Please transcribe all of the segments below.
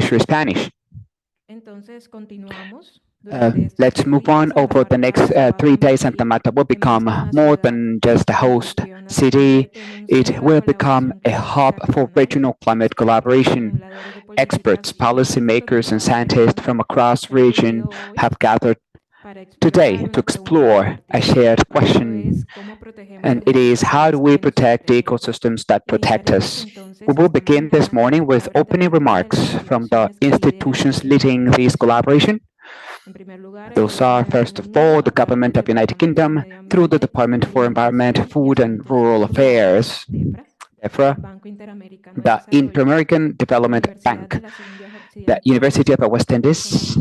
switch to Spanish. Let's move on. Over the next 3 days, Santa Marta will become more than just a host city. It will become a hub for regional climate collaboration. Experts, policymakers, and scientists from across the region have gathered today to explore a shared question, and it is: how do we protect the ecosystems that protect us? We will begin this morning with opening remarks from the institutions leading this collaboration. Those are, first of all, the Government of the United Kingdom through the Department for Environment, Food and Rural Affairs, DEFRA, the Inter-American Development Bank, the University of the West Indies,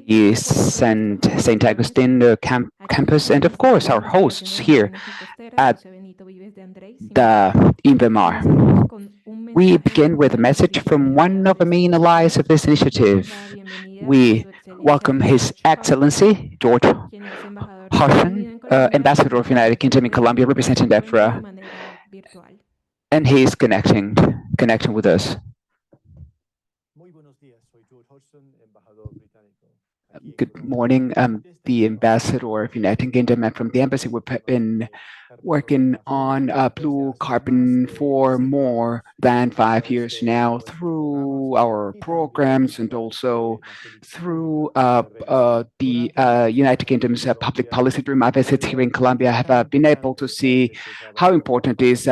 the St. Augustine campus, and of course our hosts here at the INVEMAR. We begin with a message from one of the main allies of this initiative. We welcome His Excellency George Hodgson, Ambassador of the United Kingdom in Colombia, representing DEFRA, and he is connecting with us. Good morning. I'm the Ambassador of the United Kingdom, and from the embassy we've been working on blue carbon for more than 5 years now through our programs and also through the United Kingdom's public policy. During my visits here in Colombia, I have been able to see how important this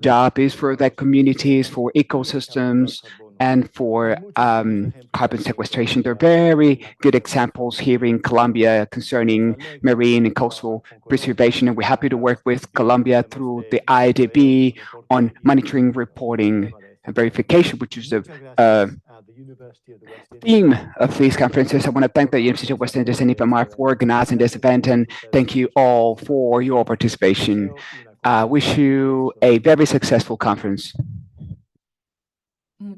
job is for the communities, for ecosystems, and for carbon sequestration. There are very good examples here in Colombia concerning marine and coastal preservation, and we're happy to work with Colombia through the IDB on monitoring, reporting, and verification, which is the theme of these conferences. I want to thank the University of West Indies and INVEMAR for organizing this event, and thank you all for your participation. I wish you a very successful conference.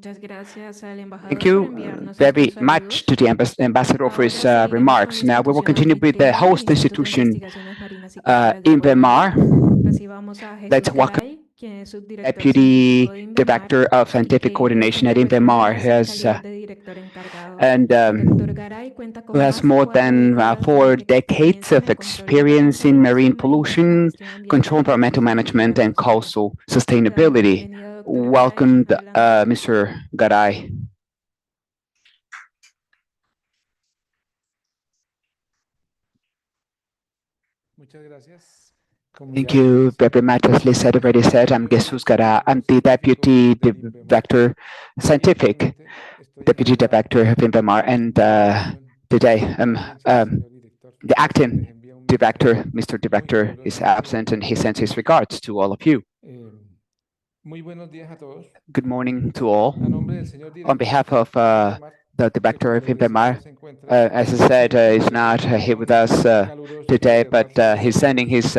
Thank you very much to the ambassador for his remarks. Now we will continue with the host institution, INVEMAR. Let's welcome Deputy Director of Scientific Coordination at INVEMAR, who has more than 4 decades of experience in marine pollution, control, environmental management, and coastal sustainability. Welcome, Mr. Garay. Thank you very much. As Lisa already said, I'm Jesús Garay. I'm the Deputy Director, Scientific Deputy Director of INVEMAR, and today I'm the acting director. Mr. Director is absent, and he sends his regards to all of you. Good morning to all. On behalf of the Director of INVEMAR, as I said, he's not here with us today, but he's sending his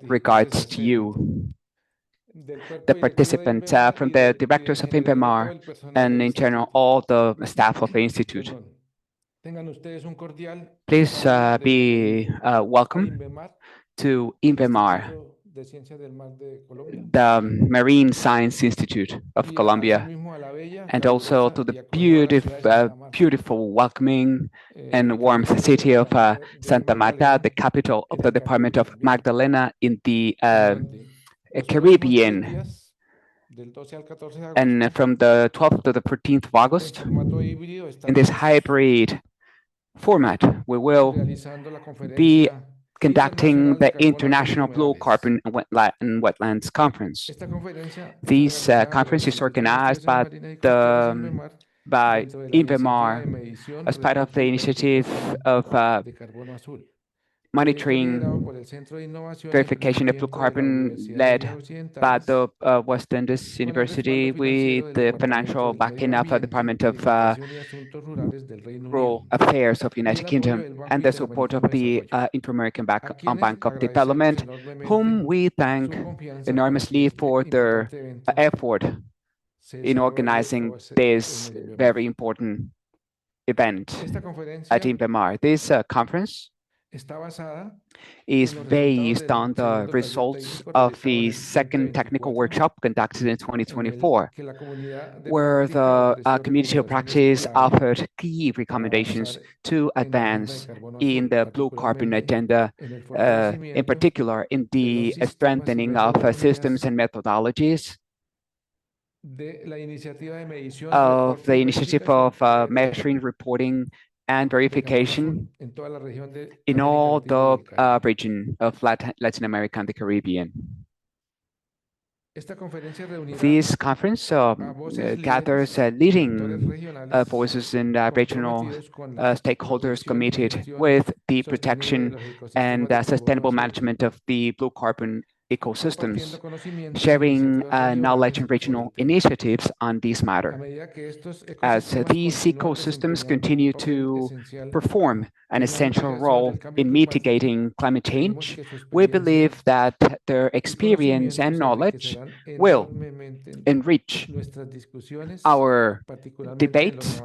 regards to you, the participants, from the directors of INVEMAR, and in general, all the staff of the Institute. Please be welcome to INVEMAR, the Marine Science Institute of Colombia, and also to the beautiful, welcoming, and warm city of Santa Marta, the capital of the Department of Magdalena in the Caribbean. And from the 12th to the 14th of August, in this hybrid format, we will be conducting the International Blue Carbon and Wetlands Conference. This conference is organized by INVEMAR as part of the initiative of monitoring verification of blue carbon led by the West Indies University with the financial backing of the Department of Rural Affairs of the United Kingdom and the support of the Inter-American Bank of Development, whom we thank enormously for their effort in organizing this very important event at INVEMAR. This conference is based on the results of the second technical workshop conducted in 2024, where the community of practice offered key recommendations to advance in the blue carbon agenda, in particular in the strengthening of systems and methodologies of the initiative of measuring, reporting, and verification in all the region of Latin America and the Caribbean. This conference gathers leading voices and regional stakeholders committed with the protection and sustainable management of the blue carbon ecosystems, sharing knowledge and regional initiatives on this matter. As these ecosystems continue to perform an essential role in mitigating climate change, we believe that their experience and knowledge will enrich our debates,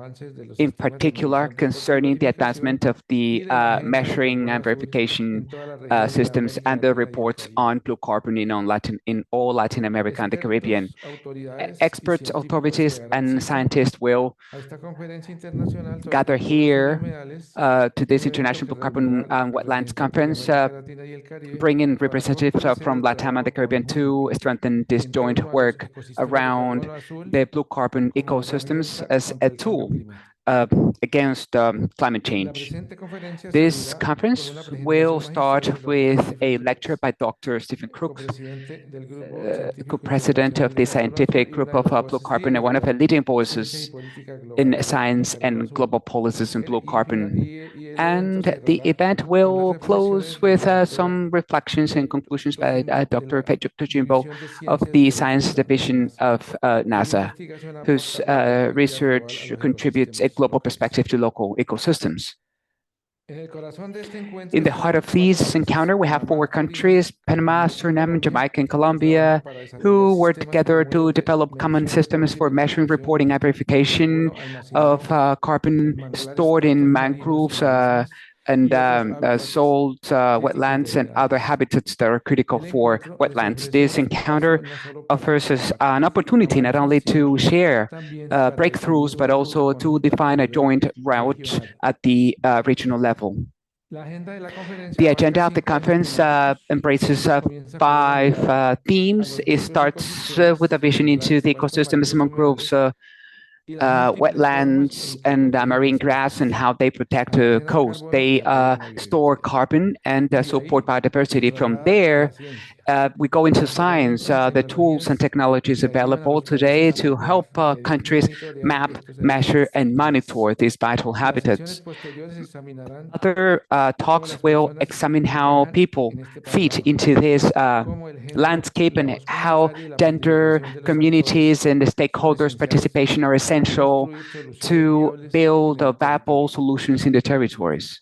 in particular concerning the advancement of the measuring and verification systems and the reports on blue carbon in all Latin America and the Caribbean. Experts, authorities, and scientists will gather here to this International Blue Carbon Wetlands Conference, bringing representatives from LATAM and the Caribbean to strengthen this joint work around the blue carbon ecosystems as a tool against climate change. This conference will start with a lecture by Dr. Stephen Crooks, co-president of the scientific group of blue carbon and one of the leading voices in science and global policies in blue carbon. And the event will close with some reflections and conclusions by Dr. Pedro Tojimbo of the Science Division of NASA, whose research contributes a global perspective to local ecosystems. In the heart of this encounter, we have 4 countries, Panama, Suriname, Jamaica, and Colombia, who work together to develop common systems for measuring, reporting, and verification of carbon stored in mangroves and salt, wetlands, and other habitats that are critical for wetlands. This encounter offers us an opportunity not only to share breakthroughs, but also to define a joint route at the regional level. The agenda of the conference embraces 5 themes. It starts with a vision into the ecosystems, mangroves, wetlands, and marine grass, and how they protect the coast. They store carbon and support biodiversity. From there, we go into science, the tools and technologies available today to help countries map, measure, and monitor these vital habitats. Other talks will examine how people fit into this landscape and how gender, communities, and the stakeholders' participation are essential to build viable solutions in the territories.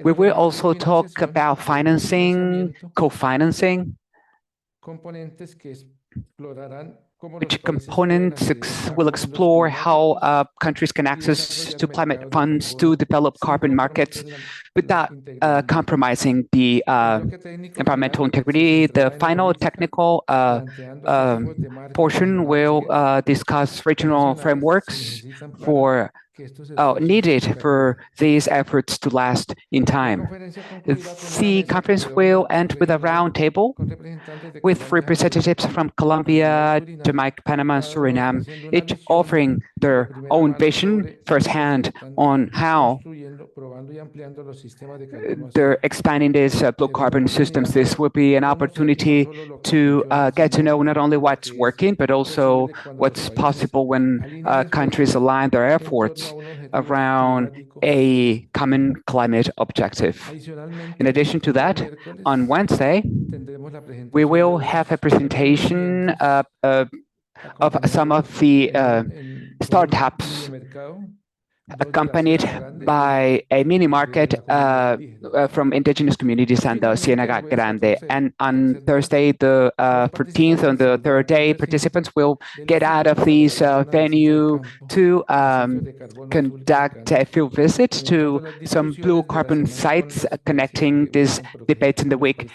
We will also talk about financing, co-financing, which components will explore how countries can access to climate funds to develop carbon markets without compromising the environmental integrity. The final technical portion will discuss regional frameworks needed for these efforts to last in time. The conference will end with a roundtable with representatives from Colombia, Jamaica, Panama, and Suriname, each offering their own vision firsthand on how they're expanding these blue carbon systems. This will be an opportunity to get to know not only what's working, but also what's possible when countries align their efforts around a common climate objective. In addition to that, on Wednesday, we will have a presentation of some of the startups accompanied by a mini market from indigenous communities and the Ciénaga Grande. And on Thursday, the 14th, on the third day, participants will get out of this venue to conduct a field visit to some blue carbon sites connecting these debates in the week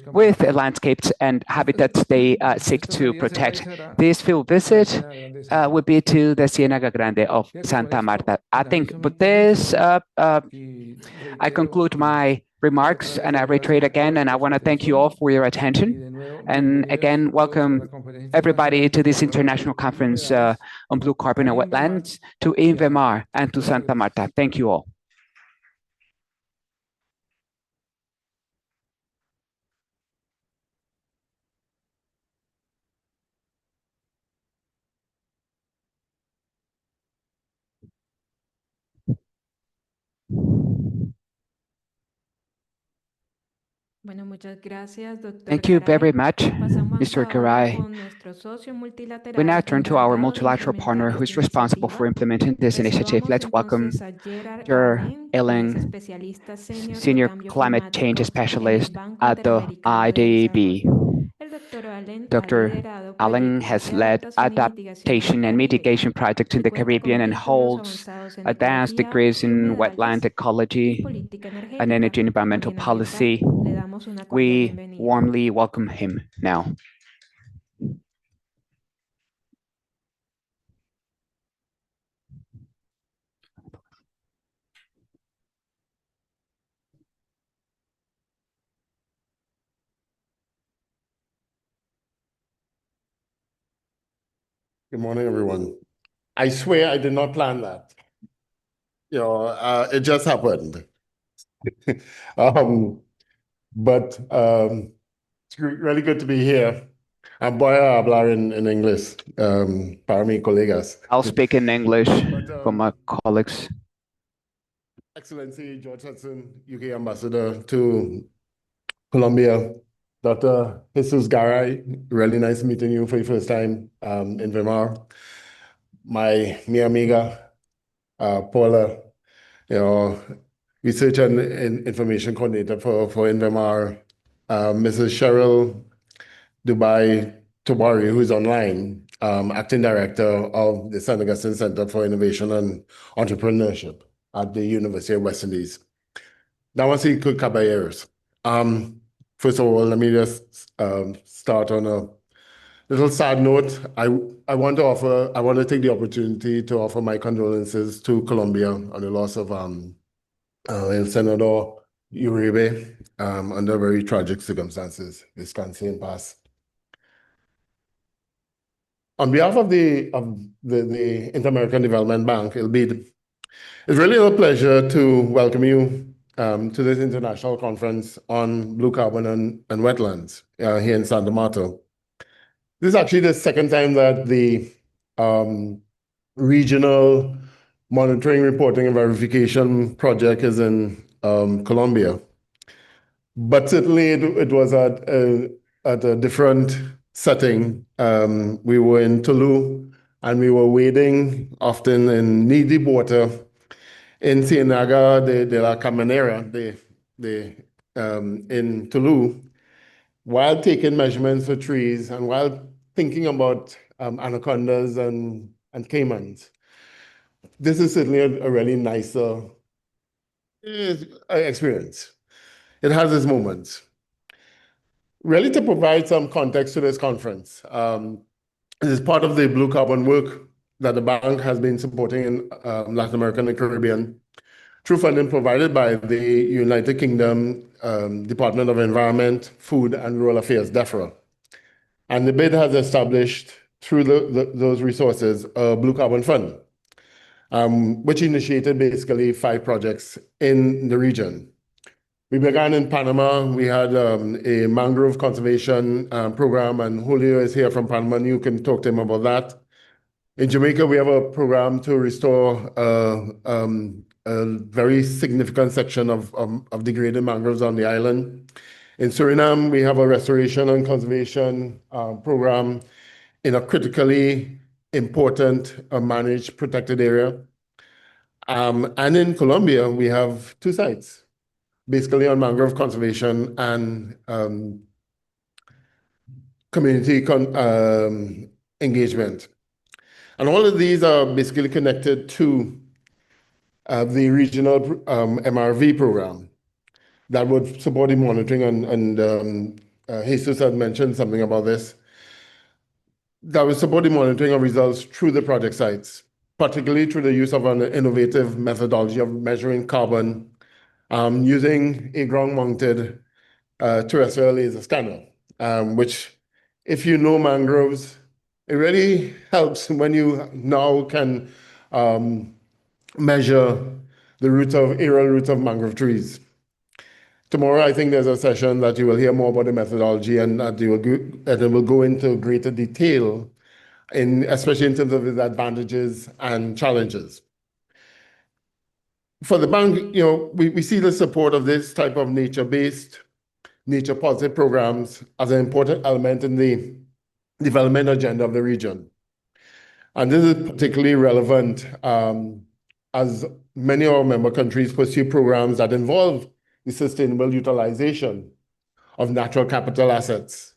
with the landscapes and habitats they seek to protect. This field visit would be to the Ciénaga Grande of Santa Marta. I think with this, I conclude my remarks and I reiterate again, and I want to thank you all for your attention. And again, welcome everybody to this international conference on blue carbon and wetlands, to INVEMAR and to Santa Marta. Thank you all. Thank you very much, Mr. Garay. We now turn to our multilateral partner who is responsible for implementing this initiative. Let's welcome Gerard Alleng, Senior Climate Change Specialist at the IDB. Dr. Alleng has led adaptation and mitigation projects in the Caribbean and holds advanced degrees in wetland ecology and energy and environmental policy. We warmly welcome him now. Good morning, everyone. I swear I did not plan that. It just happened. But it's really good to be here. Voy a hablar en inglés para mis colegas. I'll speak in English for my colleagues. Excellency George Hodgson, UK Ambassador to Colombia, Dr. Jesús Garay, really nice meeting you for the first time in INVEMAR. Mi amiga, Paula, Research and Information Coordinator for INVEMAR, Mrs. Cheryle Tewarie, who is online, Acting Director of the St. Augustine Center for Innovation and Entrepreneurship at the University of West Indies. Damas y caballeros. First of all, let me just start on a little sad note. I want to take the opportunity to offer my condolences to Colombia on the loss of El Senador Uribe under very tragic circumstances. Descanse en paz. On behalf of the Inter-American Development Bank, it's really a pleasure to welcome you to this international conference on blue carbon and wetlands here in Santa Marta. This is actually the second time that the Regional Monitoring, Reporting, and Verification project is in Colombia. But certainly it was at a different setting. We were in Toulouse and we were wading often in knee-deep water in Ciénaga de la Caminera in Toulouse, while taking measurements for trees and while thinking about anacondas and caimans. This is certainly a really nice experience. It has its moments. Really, to provide some context to this conference, this is part of the blue carbon work that the bank has been supporting in Latin America and the Caribbean through funding provided by the United Kingdom Department of Environment, Food and Rural Affairs, DEFRA. And the BID has established, through those resources, a blue carbon fund, which initiated basically 5 projects in the region. We began in Panama. We had a mangrove conservation program, and Julio is here from Panama, and you can talk to him about that. In Jamaica, we have a program to restore a very significant section of degraded mangroves on the island. In Suriname, we have a restoration and conservation program in a critically important managed protected area. And in Colombia, we have 2 sites, basically on mangrove conservation and community engagement. And all of these are basically connected to the regional MRV program that would support the monitoring, and Jesús had mentioned something about this, that would support the monitoring of results through the project sites, particularly through the use of an innovative methodology of measuring carbon using a ground-mounted terrestrial laser scanner, which, if you know mangroves, it really helps when you now can measure the aerial roots of mangrove trees. Tomorrow, I think there's a session that you will hear more about the methodology, and that it will go into greater detail, especially in terms of its advantages and challenges. For the bank, we see the support of this type of nature-based, nature-positive programs as an important element in the development agenda of the region. And this is particularly relevant as many of our member countries pursue programs that involve the sustainable utilization of natural capital assets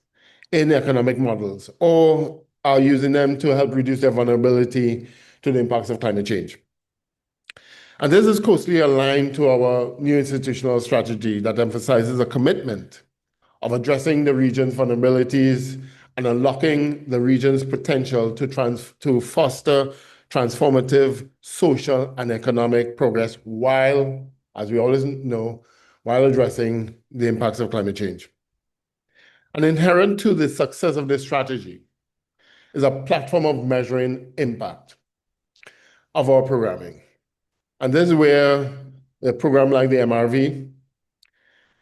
in economic models, or are using them to help reduce their vulnerability to the impacts of climate change. And this is closely aligned to our new institutional strategy that emphasizes a commitment of addressing the region's vulnerabilities and unlocking the region's potential to foster transformative social and economic progress while, as we always know, while addressing the impacts of climate change. And inherent to the success of this strategy is a platform of measuring impact of our programming. And this is where a program like the MRV,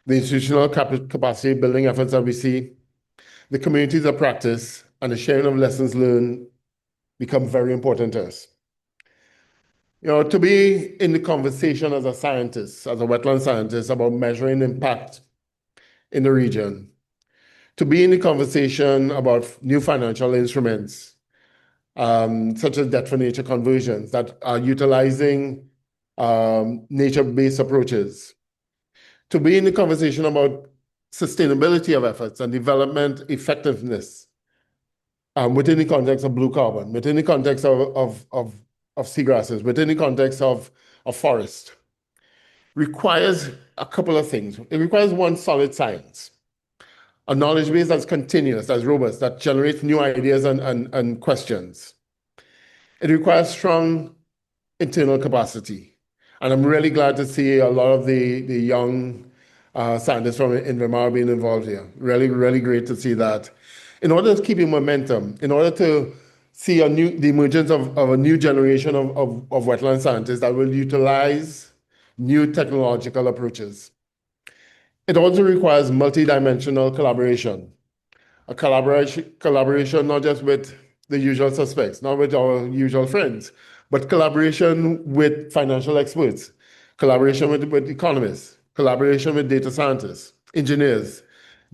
the institutional capacity building efforts that we see, the communities of practice, and the sharing of lessons learned become very important to us. To be in the conversation as a scientist, as a wetland scientist, about measuring impact in the region, to be in the conversation about new financial instruments, such as debt for nature conversions that are utilizing nature-based approaches, to be in the conversation about sustainability of efforts and development effectiveness within the context of blue carbon, within the context of seagrasses, within the context of forest, requires a couple of things. It requires one, solid science, a knowledge base that's continuous, that's robust, that generates new ideas and questions. It requires strong internal capacity. And I'm really glad to see a lot of the young scientists from INVEMAR being involved here. Really, really great to see that. In order to keep in momentum, in order to see the emergence of a new generation of wetland scientists that will utilize new technological approaches. It also requires multidimensional collaboration. A collaboration not just with the usual suspects, not with our usual friends, but collaboration with financial experts, collaboration with economists, collaboration with data scientists, engineers,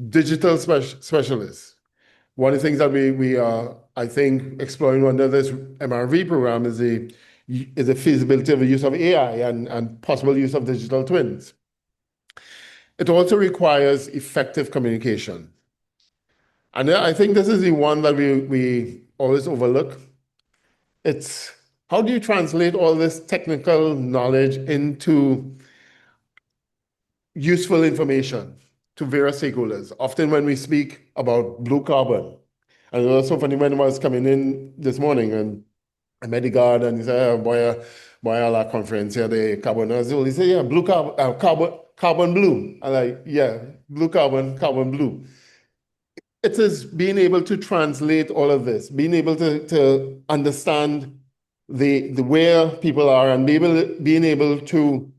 digital specialists. One of the things that we are, I think, exploring under this MRV program is the feasibility of the use of AI and possible use of digital twins. It also requires effective communication. And I think this is the one that we always overlook. It's how do you translate all this technical knowledge into useful information to various stakeholders? Often when we speak about blue carbon, and it was so funny when I was coming in this morning and I met the guard and he said, boy, à la conference here, the carbon azul. He said, yeah, blue carbon blue. I'm like, yeah, blue carbon blue. It is being able to translate all of this, being able to understand the where people are and being able to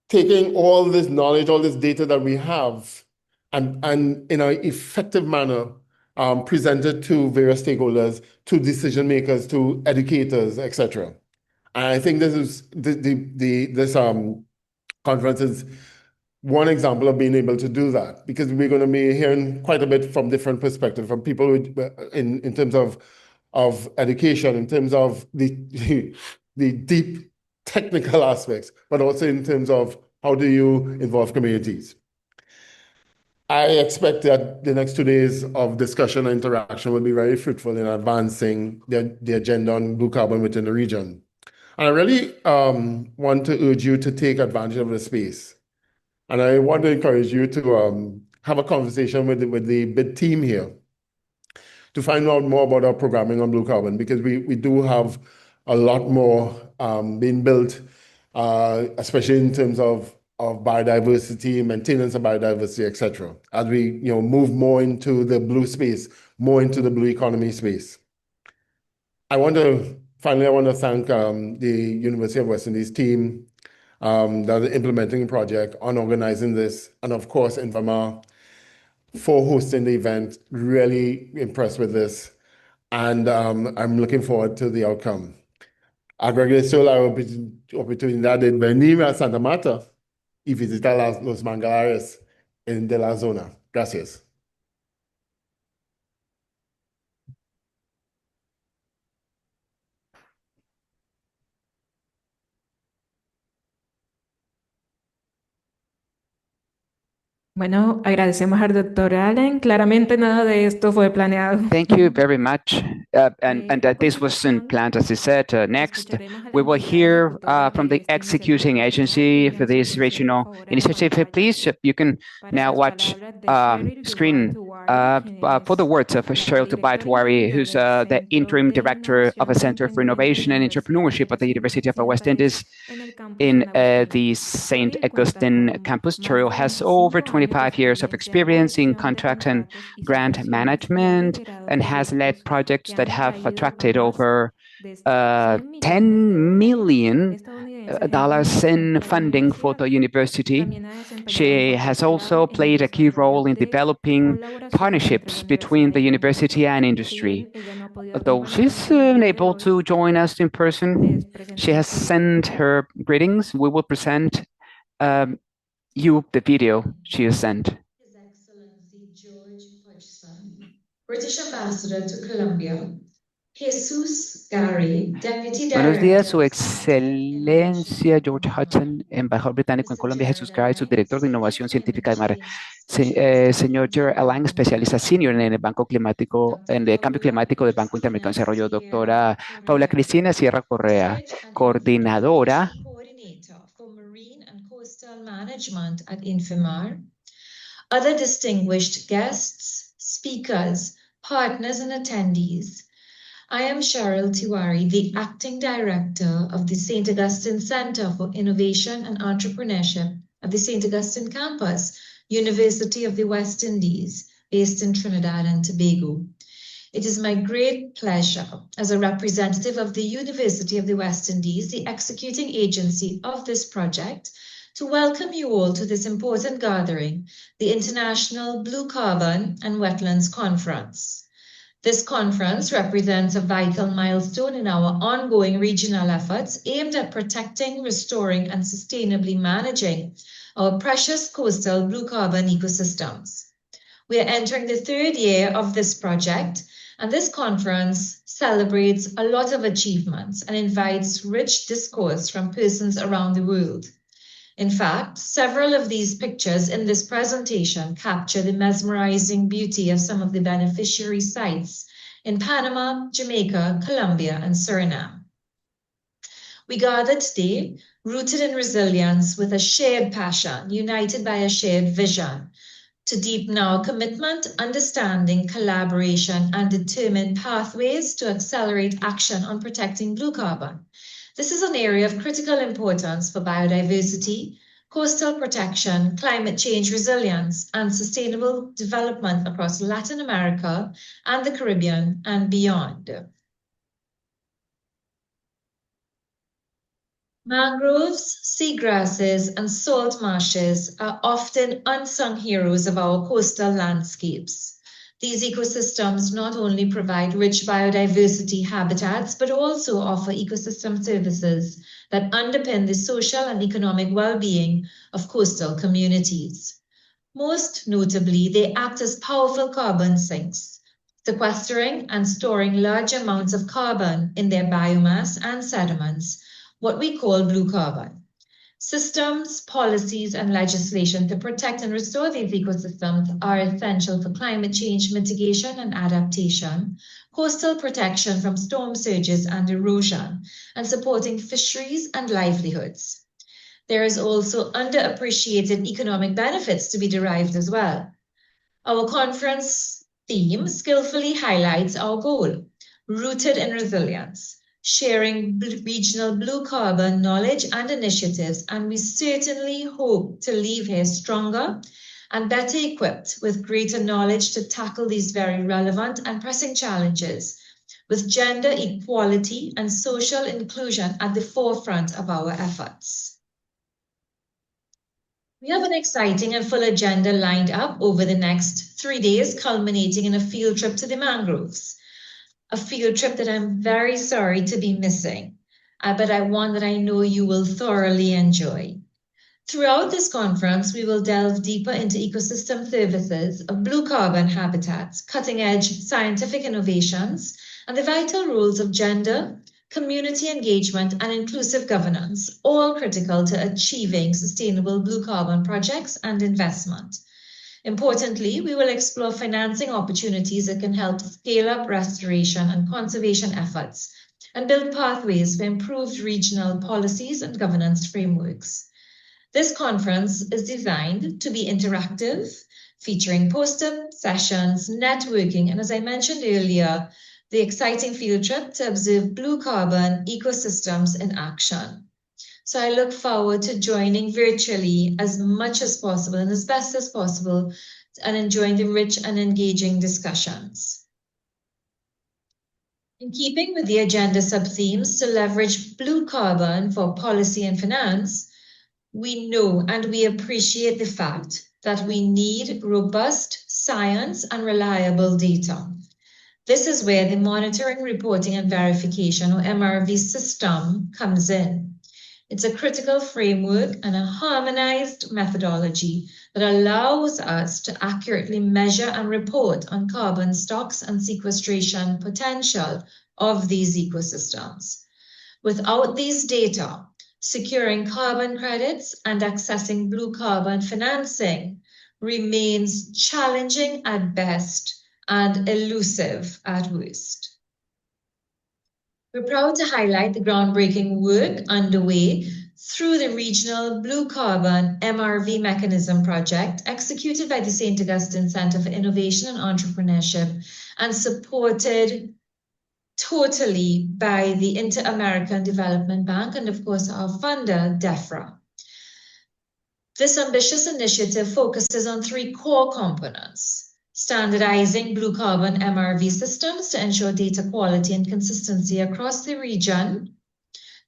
taking all this knowledge, all this data that we have and in an effective manner present it to various stakeholders, to decision makers, to educators, etc. And I think this is this conference is one example of being able to do that, because we're going to be hearing quite a bit from different perspectives, from people in terms of education, in terms of the deep technical aspects, but also in terms of how do you involve communities. I expect that the next 2 days of discussion and interaction will be very fruitful in advancing the agenda on blue carbon within the region. And I really want to urge you to take advantage of the space. And I want to encourage you to have a conversation with the BID team here to find out more about our programming on blue carbon, because we do have a lot more being built, especially in terms of biodiversity, maintenance of biodiversity, etc. As we move more into the blue space, more into the blue economy space. Finally, I want to thank the University of West Indies team that is implementing the project, on organizing this, and of course, INVEMAR for hosting the event. Really impressed with this, and I'm looking forward to the outcome. Agradeço la oportunidad de venir a Santa Marta y visitar los manglares de la zona. Gracias. Bueno, agradecemos al doctor Allen. Claramente nada de esto fue planeado. Thank you very much. And this wasn't planned, as I said. Next, we will hear from the executing agency for this regional initiative. Please, you can now watch screen for the words of Cheryle, who's the interim director of a Center for Innovation and Entrepreneurship at the University of the West Indies in the St. Augustine campus. Cheryle has over 25 years of experience in contract and grant management and has led projects that have attracted over $10 million in funding for the university. She has also played a key role in developing partnerships between the university and industry. Although she's unable to join us in person, she has sent her greetings. We will present you the video she has sent. His Excellency George Hodgson, British Ambassador to Colombia. Jesús, Garay, Deputy Director. Buenos días, Su Excelencia George Hodgson, embajador británico en Colombia. Jesús Garay, subdirector de Innovación Científica de Mar. Señor Gerard Alleng, especialista senior en el Banco Climático, en el Cambio Climático del Banco Interamericano de Desarrollo. Doctora Paula Cristina Sierra Correa, coordinadora for Marine and Coastal Management at INVEMAR. Other distinguished guests, speakers, partners, and attendees. I am Cheryle Tewarie, the Acting Director of the St. Augustine Center for Innovation and Entrepreneurship at the St. Augustine campus, University of the West Indies, based in Trinidad and Tobago. It is my great pleasure, as a representative of the University of the West Indies, the executing agency of this project, to welcome you all to this important gathering, the International Blue Carbon and Wetlands Conference. This conference represents a vital milestone in our ongoing regional efforts aimed at protecting, restoring, and sustainably managing our precious coastal blue carbon ecosystems. We are entering the 3rd year of this project, and this conference celebrates a lot of achievements and invites rich discourse from persons around the world. In fact, several of these pictures in this presentation capture the mesmerizing beauty of some of the beneficiary sites in Panama, Jamaica, Colombia, and Suriname. We gather today rooted in resilience with a shared passion, united by a shared vision, to deepen our commitment, understanding, collaboration, and determine pathways to accelerate action on protecting blue carbon. This is an area of critical importance for biodiversity, coastal protection, climate change resilience, and sustainable development across Latin America and the Caribbean and beyond. Mangroves, seagrasses, and salt marshes are often unsung heroes of our coastal landscapes. These ecosystems not only provide rich biodiversity habitats, but also offer ecosystem services that underpin the social and economic well-being of coastal communities. Most notably, they act as powerful carbon sinks, sequestering and storing large amounts of carbon in their biomass and sediments, what we call blue carbon. Systems, policies, and legislation to protect and restore these ecosystems are essential for climate change mitigation and adaptation, coastal protection from storm surges and erosion, and supporting fisheries and livelihoods. There is also underappreciated economic benefits to be derived as well. Our conference theme skillfully highlights our goal, rooted in resilience, sharing regional blue carbon knowledge and initiatives, and we certainly hope to leave here stronger and better equipped with greater knowledge to tackle these very relevant and pressing challenges, with gender equality and social inclusion at the forefront of our efforts. We have an exciting and full agenda lined up over the next 3 days, culminating in a field trip to the mangroves. A field trip that I'm very sorry to be missing, but one that I know you will thoroughly enjoy. Throughout this conference, we will delve deeper into ecosystem services of blue carbon habitats, cutting-edge scientific innovations, and the vital roles of gender, community engagement, and inclusive governance, all critical to achieving sustainable blue carbon projects and investment. Importantly, we will explore financing opportunities that can help scale up restoration and conservation efforts and build pathways for improved regional policies and governance frameworks. This conference is designed to be interactive, featuring poster sessions, networking, and as I mentioned earlier, the exciting field trip to observe blue carbon ecosystems in action. So I look forward to joining virtually as much as possible and as best as possible and enjoying the rich and engaging discussions. In keeping with the agenda sub-themes to leverage blue carbon for policy and finance, we know and we appreciate the fact that we need robust science and reliable data. This is where the Monitoring, Reporting and Verification, or MRV system, comes in. It's a critical framework and a harmonized methodology that allows us to accurately measure and report on carbon stocks and sequestration potential of these ecosystems. Without these data, securing carbon credits and accessing blue carbon financing remains challenging at best and elusive at worst. We're proud to highlight the groundbreaking work underway through the Regional Blue Carbon MRV Mechanism project executed by the St. Augustine Center for Innovation and Entrepreneurship and supported totally by the Inter-American Development Bank and of course our funder, DEFRA. This ambitious initiative focuses on 3 core components: standardizing blue carbon MRV systems to ensure data quality and consistency across the region,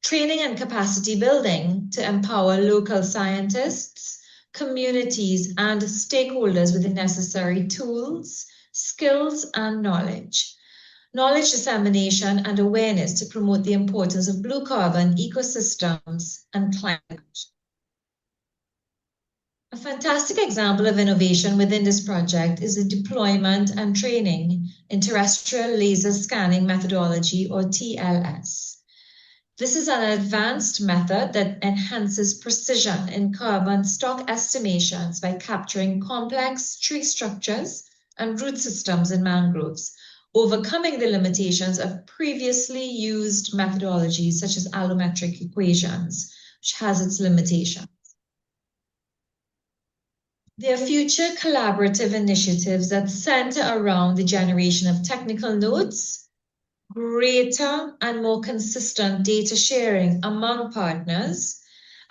training and capacity building to empower local scientists, communities, and stakeholders with the necessary tools, skills, and knowledge dissemination and awareness to promote the importance of blue carbon ecosystems and climate. A fantastic example of innovation within this project is the deployment and training in terrestrial laser scanning methodology, or TLS. This is an advanced method that enhances precision in carbon stock estimations by capturing complex tree structures and root systems in mangroves, overcoming the limitations of previously used methodologies such as allometric equations, which has its limitations. There are future collaborative initiatives that center around the generation of technical notes, greater and more consistent data sharing among partners,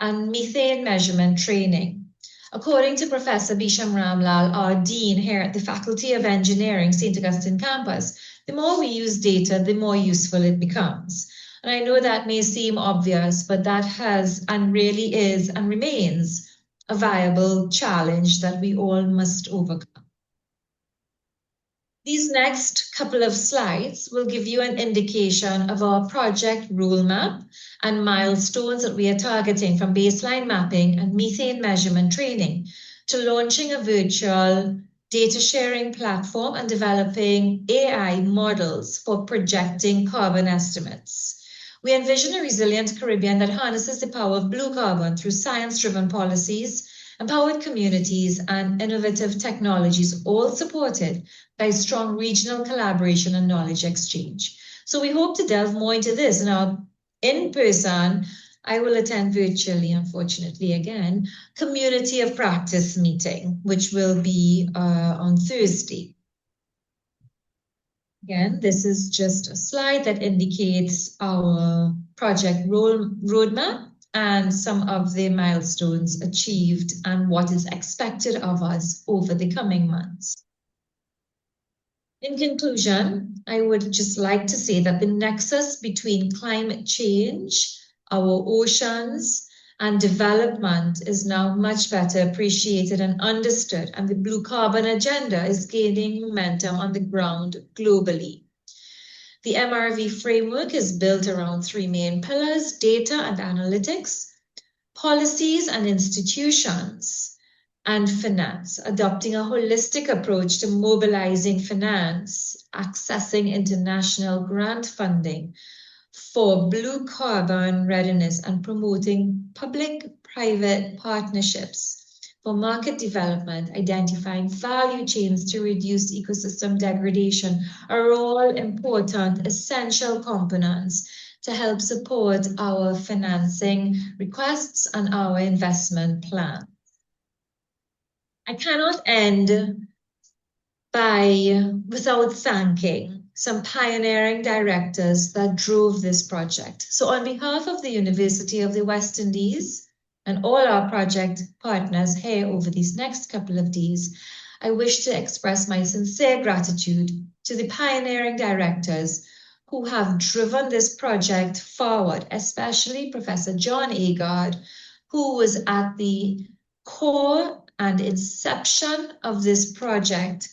and methane measurement training. According to Professor Bisham Ramlal, our dean here at the Faculty of Engineering, St. Augustine campus, the more we use data, the more useful it becomes. And I know that may seem obvious, but that has and really is and remains a viable challenge that we all must overcome. These next couple of slides will give you an indication of our project roadmap and milestones that we are targeting, from baseline mapping and methane measurement training to launching a virtual data sharing platform and developing AI models for projecting carbon estimates. We envision a resilient Caribbean that harnesses the power of blue carbon through science-driven policies, empowered communities, and innovative technologies, all supported by strong regional collaboration and knowledge exchange. So we hope to delve more into this in our in-person, I will attend virtually, unfortunately, again, community of practice meeting, which will be on Thursday. Again, this is just a slide that indicates our project roadmap and some of the milestones achieved and what is expected of us over the coming months. In conclusion, I would just like to say that the nexus between climate change, our oceans, and development is now much better appreciated and understood, and the blue carbon agenda is gaining momentum on the ground globally. The MRV framework is built around three main pillars: data and analytics, policies and institutions, and finance, adopting a holistic approach to mobilizing finance, accessing international grant funding for blue carbon readiness, and promoting public-private partnerships for market development, identifying value chains to reduce ecosystem degradation are all important, essential components to help support our financing requests and our investment plan. I cannot end without thanking some pioneering directors that drove this project. So on behalf of the University of the West Indies and all our project partners here over these next couple of days, I wish to express my sincere gratitude to the pioneering directors who have driven this project forward, especially Professor John Agard, who was at the core and inception of this project,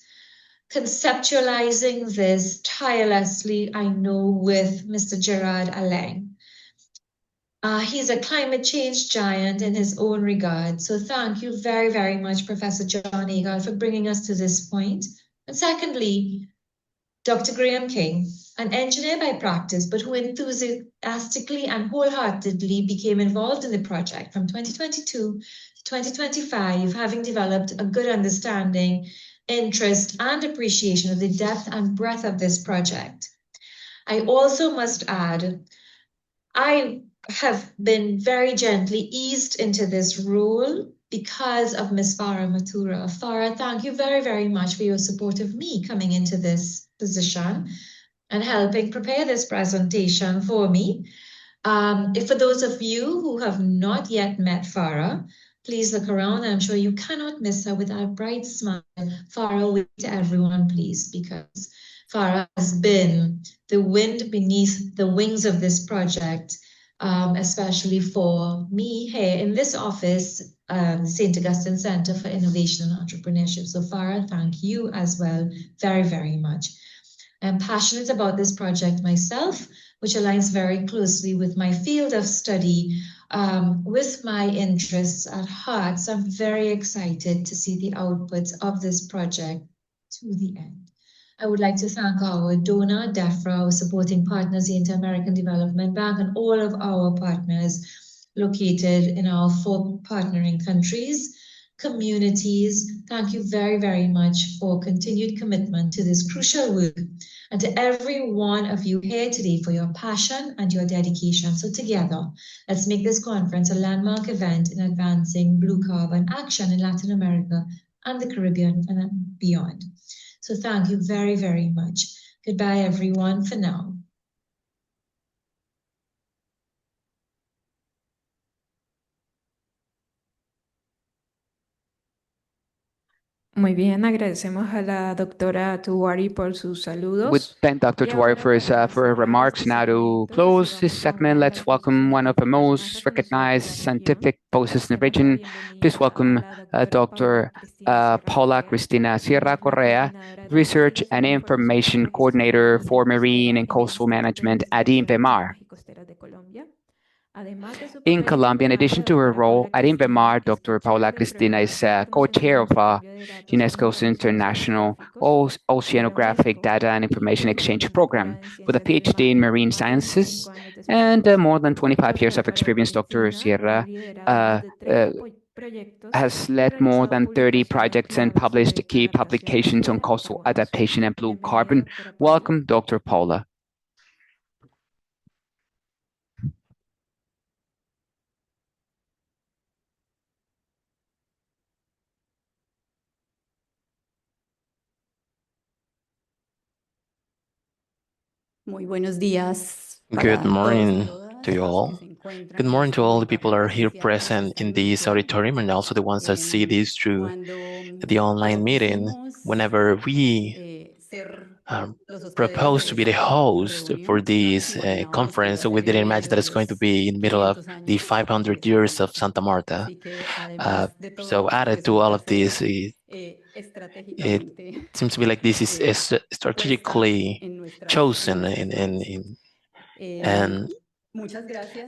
conceptualizing this tirelessly, I know, with Mr. Gerard Alleng. He's a climate change giant in his own regard. So thank you very, very much, Professor John Agard, for bringing us to this point. And secondly, Dr. Graham King, an engineer by practice, but who enthusiastically and wholeheartedly became involved in the project from 2022 to 2025, having developed a good understanding, interest, and appreciation of the depth and breadth of this project. I also must add, I have been very gently eased into this role because of Ms. Farah Matura. Farah, thank you very, very much for your support of me coming into this position and helping prepare this presentation for me. For those of you who have not yet met Farah, please look around. I'm sure you cannot miss her with our bright smile. Farah, wave to everyone, please, because Farah has been the wind beneath the wings of this project, especially for me here in this office, St. Augustine Center for Innovation and Entrepreneurship. So Farah, thank you as well very, very much. I'm passionate about this project myself, which aligns very closely with my field of study, with my interests at heart. So I'm very excited to see the outputs of this project to the end. I would like to thank our donor, DEFRA, our supporting partners, the Inter-American Development Bank, and all of our partners located in our 4 partnering countries, communities. Thank you very, very much for continued commitment to this crucial work, and to every one of you here today for your passion and your dedication. So together, let's make this conference a landmark event in advancing blue carbon action in Latin America and the Caribbean and beyond. So thank you very, very much. Goodbye, everyone, for now. Muy bien, agradecemos a la doctora Tewarie por sus saludos. We thank Dr. Tewarie for her remarks. Now to close this segment, let's welcome one of the most recognized scientific voices in the region. Please welcome Dr. Paula Cristina Sierra Correa, Research and Information Coordinator for Marine and Coastal Management at INVEMAR. In Colombia, in addition to her role at INVEMAR, Dr. Paula Cristina is co-chair of UNESCO's International Oceanographic Data and Information Exchange Program with a PhD in marine sciences and more than 25 years of experience. Dr. Sierra has led more than 30 projects and published key publications on coastal adaptation and blue carbon. Welcome, Dr. Paula. Good morning to you all. Good morning to all the people that are here present in this auditorium and also the ones that see this through the online meeting. Whenever we proposed to be the host for this conference, we didn't imagine that it's going to be in the middle of the 500 years of Santa Marta. So added to all of this, it seems to me like this is strategically chosen and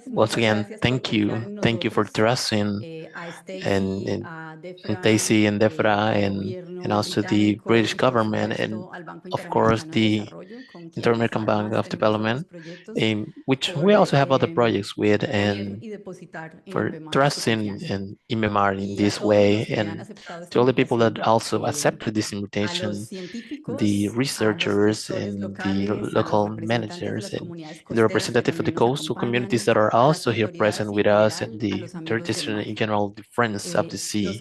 once again, thank you for trusting and Daisy and Defra and also the British government and of course the Inter-American Bank of Development, which we also have other projects with, and for trusting in INVEMAR in this way, and to all the people that also accepted this invitation, the researchers and the local managers and the representative of the coastal communities that are also here present with us, and the traditional in general, the friends of the sea.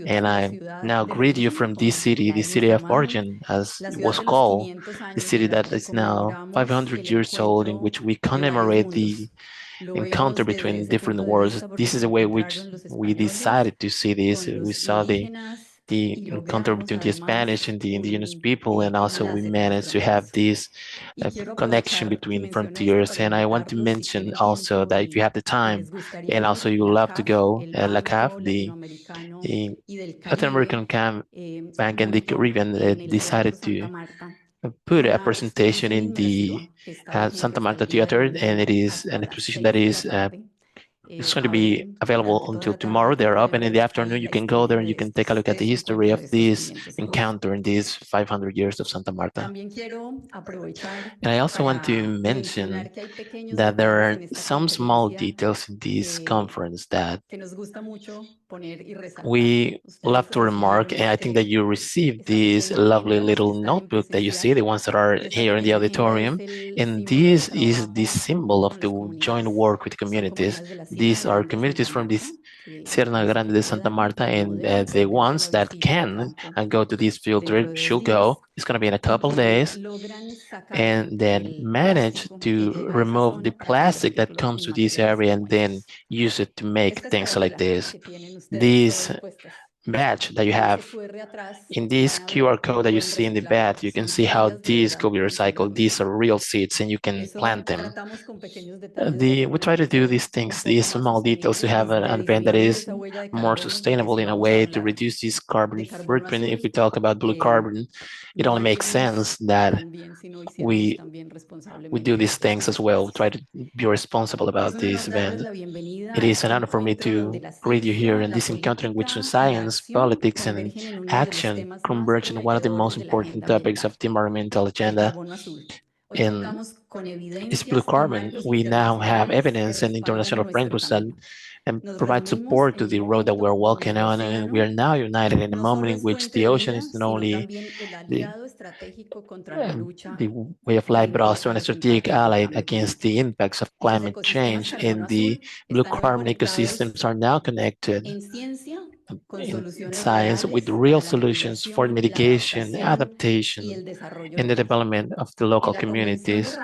And I now greet you from this city, the city of origin, as it was called, the city that is now 500 years old, in which we commemorate the encounter between different worlds. This is the way which we decided to see this. We saw the encounter between the Spanish and the indigenous people, and also we managed to have this connection between frontiers. And I want to mention also that if you have the time and also you love to go, La CAF, the Latin American Bank and the Caribbean decided to put a presentation in the Santa Marta Theater, and it is an exposition that is it's going to be available until tomorrow. They're open in the afternoon. You can go there and you can take a look at the history of this encounter in these 500 years of Santa Marta. And I also want to mention that there are some small details in this conference that we love to remark, and I think that you received this lovely little notebook that you see, the ones that are here in the auditorium, and this is the symbol of the joint work with communities. These are communities from this Sierra Grande de Santa Marta, and the ones that can go to this field trip should go. It's going to be in a couple of days, and then manage to remove the plastic that comes to this area and then use it to make things like this. This badge that you have in this QR code that you see in the badge, you can see how these could be recycled. These are real seeds and you can plant them. We try to do these things, these small details, to have an event that is more sustainable in a way to reduce this carbon footprint. If we talk about blue carbon, it only makes sense that we do these things as well, try to be responsible about this event. It is an honor for me to greet you here in this encounter in which science, politics, and action converge in one of the most important topics of the environmental agenda. In it's blue carbon. We now have evidence and international principles that provide support to the road that we're walking on, and we are now united in a moment in which the ocean is not only the way of life, but also a strategic ally against the impacts of climate change, and the blue carbon ecosystems are now connected in science with real solutions for mitigation, adaptation, and the development of the local communities.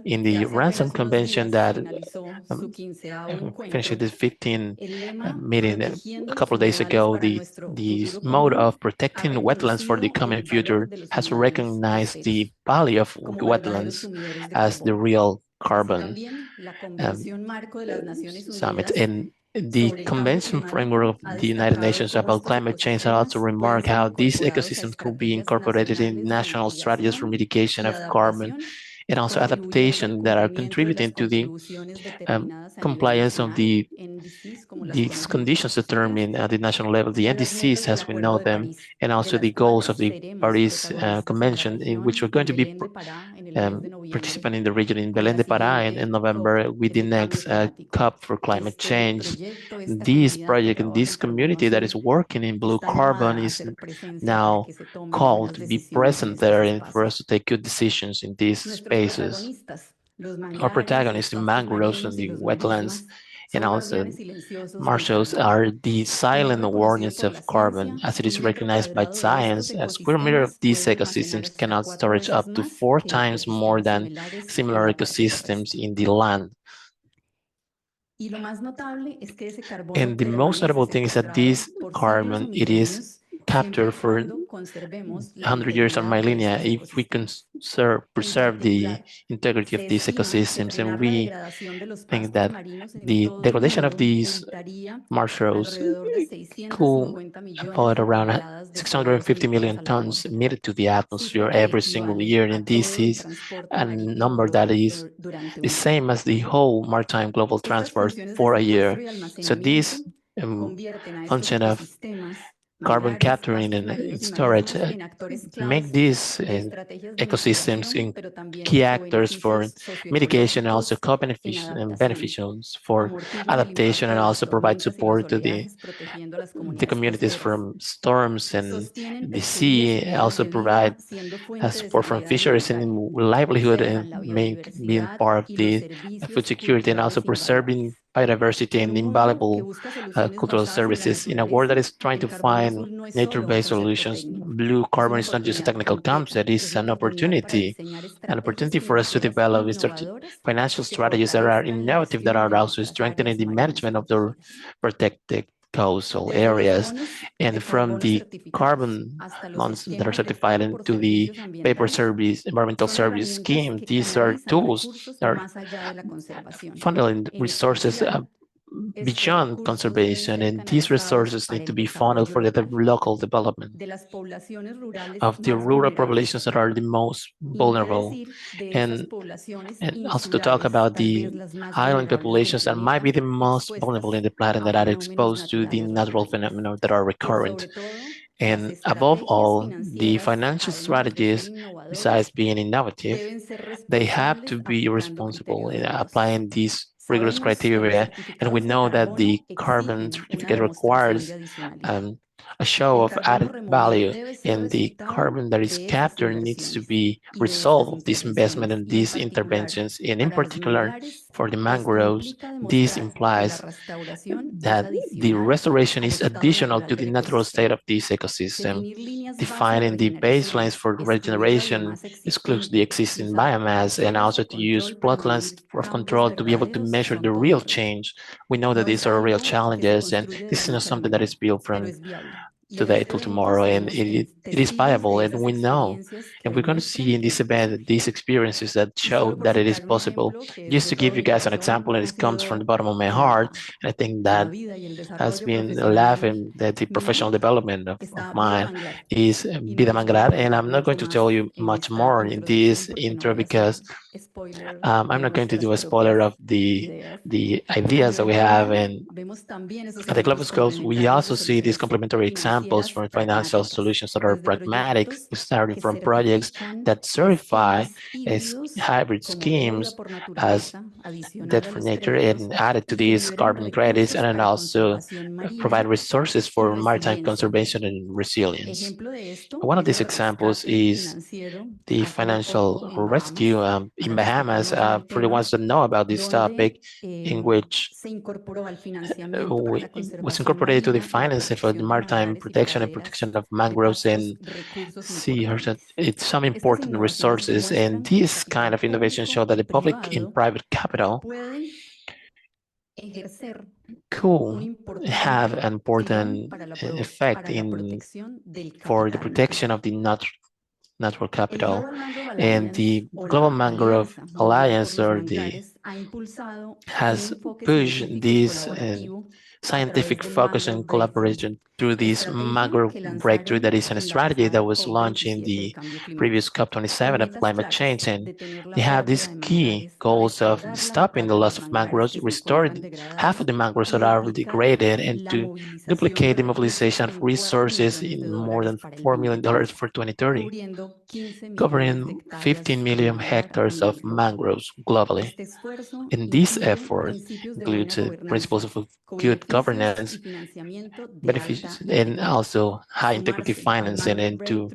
In the Ransom Convention that finished the 15 meeting a couple of days ago, the mode of protecting wetlands for the coming future has recognized the value of wetlands as the real carbon summit. And the convention framework of the United Nations about climate change also remark how these ecosystems could be incorporated in national strategies for mitigation of carbon and also adaptation that are contributing to the compliance of these conditions determined at the national level, the NDCs as we know them, and also the goals of the Paris Convention, in which we're going to be participant in the region in Belém de Pará in November with the next COP for climate change. This project and this community that is working in blue carbon is now called to be present there and for us to take good decisions in these spaces. Our protagonists in mangroves and the wetlands and also marshes are the silent warnings of carbon, as it is recognized by science. A square meter of these ecosystems cannot storage up to 4 times more than similar ecosystems in the land. And the most notable thing is that this carbon, it is captured for 100 years on my linear if we can preserve the integrity of these ecosystems. And we think that the degradation of these marshes could put around 650 million tons emitted to the atmosphere every single year. And this is a number that is the same as the whole maritime global transport for a year. So this function of carbon capturing and storage make these ecosystems in key actors for mitigation and also co-beneficials for adaptation, and also provide support to the communities from storms, and the sea also provide support from fisheries and livelihood, and being part of the food security, and also preserving biodiversity and invaluable cultural services. In a world that is trying to find nature-based solutions, blue carbon is not just a technical concept, it's an opportunity for us to develop financial strategies that are innovative, that are also strengthening the management of the protected coastal areas. And from the carbon loans that are certified into the environmental service scheme, these are tools that are funneling resources beyond conservation, and these resources need to be funneled for the local development of the rural populations that are the most vulnerable, and also to talk about the island populations that might be the most vulnerable in the planet, that are exposed to the natural phenomena that are recurrent. And above all, the financial strategies, besides being innovative, they have to be responsible in applying these rigorous criteria. And we know that the carbon certificate requires a show of added value, and the carbon that is captured needs to be resolved of this investment and these interventions. And in particular, for the mangroves, this implies that the restoration is additional to the natural state of this ecosystem. Defining the baselines for regeneration excludes the existing biomass, and also to use plotlands of control to be able to measure the real change. We know that these are real challenges, and this is not something that is built from today till tomorrow, and it is viable, and we know, and we're going to see in this event these experiences that show that it is possible. Just to give you guys an example, and it comes from the bottom of my heart, and I think that has been laughing that the professional development of mine is Vida Manglar, and I'm not going to tell you much more in this intro because I'm not going to do a spoiler of the ideas that we have. And at the global scopes, we also see these complementary examples from financial solutions that are pragmatic, starting from projects that certify as hybrid schemes as debt for nature, and added to these carbon credits, and then also provide resources for maritime conservation and resilience. One of these examples is the financial rescue in Bahamas, for the ones that know about this topic, in which was incorporated to the financing for the maritime protection and protection of mangroves and sea. It's some important resources, and this kind of innovation show that the public and private capital could have an important effect for the protection of the natural capital. And the Global Mangrove Alliance, or has pushed this scientific focus and collaboration through this mangrove breakthrough that is a strategy that was launched in the previous COP27 of climate change. And they have these key goals of stopping the loss of mangroves, restore half of the mangroves that are degraded, and to duplicate the mobilization of resources in more than $4 million for 2030, covering 15 million hectares of mangroves globally. And this effort includes principles of good governance, benefits, and also high integrity financing, and to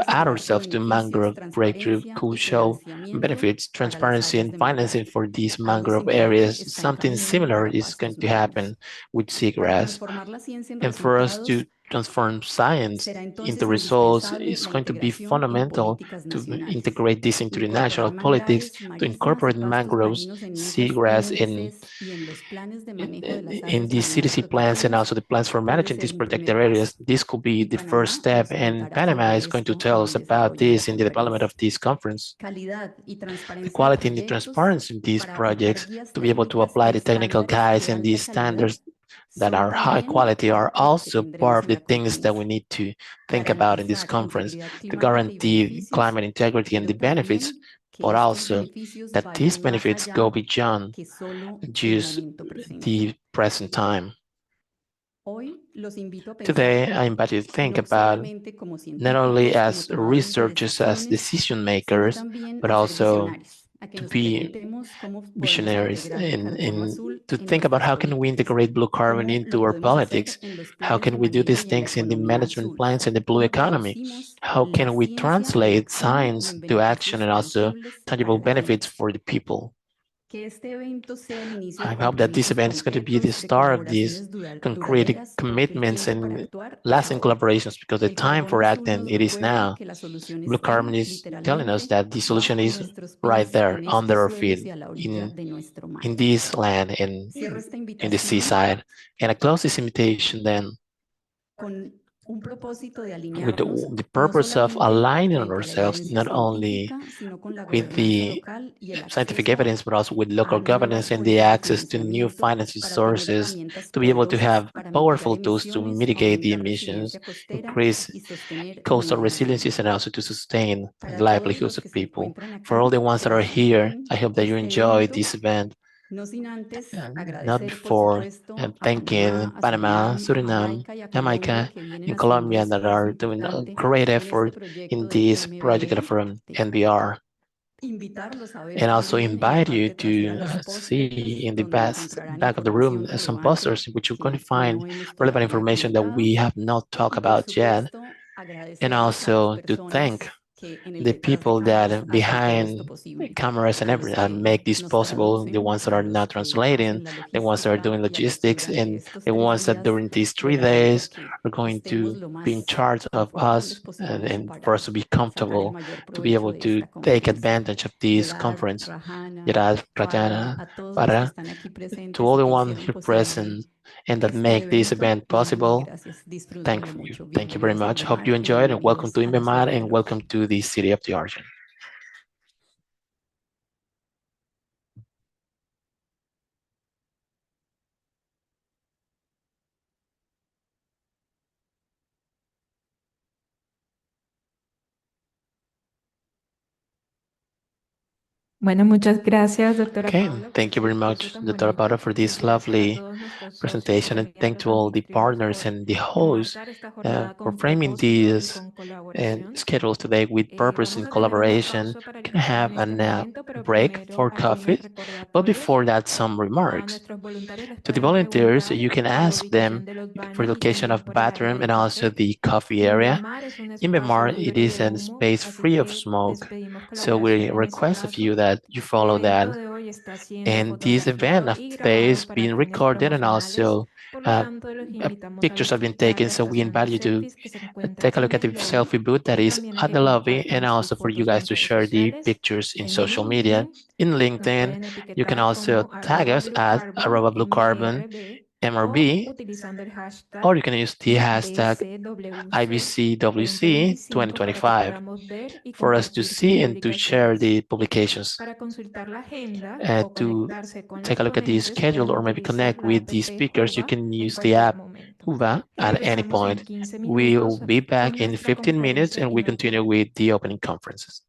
add ourselves to mangrove breakthrough could show benefits, transparency, and financing for these mangrove areas. Something similar is going to happen with seagrass. And for us to transform science into results is going to be fundamental to integrate this into the national politics, to incorporate mangroves, seagrass in these CDC plans and also the plans for managing these protected areas. This could be the first step, and Panama is going to tell us about this in the development of this conference. The quality and the transparency in these projects, to be able to apply the technical guides and these standards that are high quality, are also part of the things that we need to think about in this conference to guarantee climate integrity and the benefits, but also that these benefits go beyond just the present time. Today, I invite you to think about not only as researchers, as decision makers, but also to be visionaries and to think about how can we integrate blue carbon into our politics? How can we do these things in the management plans in the blue economy? How can we translate science to action and also tangible benefits for the people? I hope that this event is going to be the start of these concrete commitments and lasting collaborations, because the time for acting, it is now. Blue carbon is telling us that the solution is right there under our feet in this land and in the seaside. And I close this invitation then with the purpose of aligning ourselves not only with the scientific evidence, but also with local governance and the access to new financing sources to be able to have powerful tools to mitigate the emissions, increase coastal resiliencies, and also to sustain the livelihoods of people. For all the ones that are here, I hope that you enjoy this event. Not before thanking Panama, Suriname, Jamaica, and Colombia that are doing a great effort in this project from NBR. And also invite you to see in the back of the room some posters in which you're going to find relevant information that we have not talked about yet. And also to thank the people that behind cameras and everything make this possible, the ones that are not translating, the ones that are doing logistics, and the ones that during these 3 days are going to be in charge of us and for us to be comfortable, to be able to take advantage of this conference. Gerard, Rajana, Para, to all the ones here present and that make this event possible, thank you. Thank you very much. Hope you enjoyed, and welcome to INVEMAR and welcome to the City of the Origin. Bueno, muchas gracias, doctora Okay, Paula, thank you very much, tan Dr. bonito. Paula, for this Gracias a lovely todos nuestros socios presentation, and que thank to vinieron a all the transmitir partners por and the hosts levantar esta jornada for con framing propósito y this con colaboración. schedule today with purpose Vamos and a tener una collaboration. pausa para el Can I café have en este a momento, pero break primero for algunos coffee? But recordatorios. before that, some A remarks. nuestros voluntarios les To the podrán volunteers, preguntar you can por la ask them ubicación de los for baños the y location también of por el área bathroom del and also café. the coffee area. INVEMAR es un In espacio Myanmar, it libre is de a humo, space así free of que les smoke, pedimos so we colaboración en ese request of caso. you that you follow El evento that. de hoy está siendo And this event fotografiado of y today grabado is para being fines recorded, and promocionales. also Por lo tanto, los invitamos a pictures have been visitar taken, la so we estación de invite you to selfies que se encuentra take a look en at the el lobby selfie booth that y is también a at que the lobby, and compartan sus also for you fotos guys en to redes share the sociales. pictures in En social media. LinkedIn In nos LinkedIn, pueden you can etiquetar also como tag us at @bluecarbon @bluecarbon MRB MRB, utilizando el hashtag or you can use the hashtag IBCWC IBCWC 2025 for us to see and to share the publications. Para consultar la agenda o To conectarse con take los a look at the ponentes, schedule pueden or maybe utilizar connect la with the app speakers, you Juba can en use the cualquier app momento. Juba at any Regresamos en point. 15 We'll minutos be back con in nuestra 15 minutes conferencia and we continue inaugural. with the opening conferences.